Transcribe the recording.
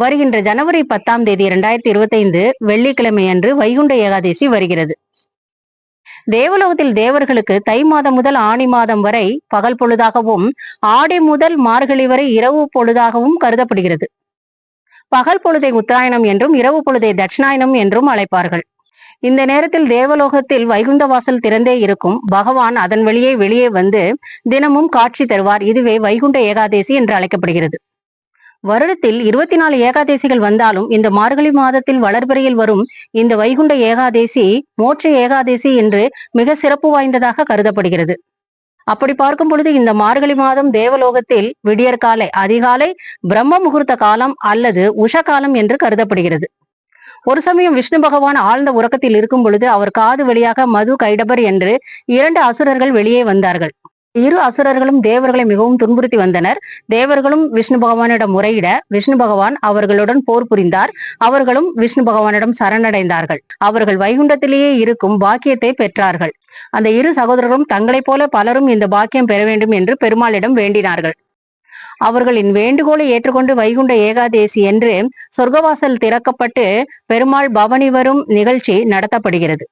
வருகின்ற ஜனவரி 10ஆம் தேதி 2025 வெள்ளிக்கிழமை அன்று வைகுண்ட ஏகாதசி வருகிறது. தேவலோகத்தில் தேவர்களுக்கு தை மாதம் முதல் ஆணி மாதம் வரை பகல் பொழுதாகவும், ஆடி முதல் மார்கழி வரை இரவு பொழுதாகவும் கருதப்படுகிறது. பகல் பொழுதை உத்தராயணம் என்றும், இரவு பொழுதை தட்சிணாயனம் என்றும் அழைப்பார்கள். இந்த நேரத்தில் தேவலோகத்தில் வைகுண்ட வாசல் திறந்தே இருக்கும். பகவான் அதன் வெளியே வந்து தினமும் காட்சி தருவார். இதுவே வைகுண்ட ஏகாதசி என்று அழைக்கப்படுகிறது. வருடத்தில் 24 ஏகாதசிகள் வந்தாலும் இந்த மார்கழி மாதத்தில் வளர்பிறையில் வரும் இந்த வைகுண்ட ஏகாதசி மோட்ச ஏகாதசி என்று மிக சிறப்பு வாய்ந்ததாக கருதப்படுகிறது. அப்படி பார்க்கும் பொழுது இந்த மார்கழி மாதம் தேவலோகத்தில் விடியற்காலை அதிகாலை பிரம்ம முகூர்த்த காலம் அல்லது உஷ காலம் என்று கருதப்படுகிறது. ஒரு சமயம் விஷ்ணு பகவான் ஆழ்ந்த உறக்கத்தில் இருக்கும் பொழுது அவர் காது வழியாக மது கைடபர் என்று 2 அசுரர்கள் வெளியே வந்தார்கள். இரு அசுரர்களும் தேவர்களை மிகவும் துன்புறுத்தி வந்தனர். தேவர்களும் விஷ்ணு பகவானிடம் முறையிட விஷ்ணு பகவான் அவர்களுடன் போர் புரிந்தார். அவர்களும் விஷ்ணு பகவானிடம் சரணடைந்தார்கள். அவர்கள் வைகுண்டத்திலேயே இருக்கும் பாக்கியத்தை பெற்றார்கள். அந்த இரு சகோதரரும் தங்களைப் போல பலரும் இந்த பாக்கியம் பெற வேண்டும் என்று பெருமாளிடம் வேண்டினார்கள். அவர்களின் வேண்டுகோளை ஏற்றுக்கொண்டு வைகுண்ட ஏகாதேசி என்று சொர்க்கவாசல் திறக்கப்பட்டு பெருமாள் பவனி வரும் நிகழ்ச்சி நடத்தப்படுகிறது.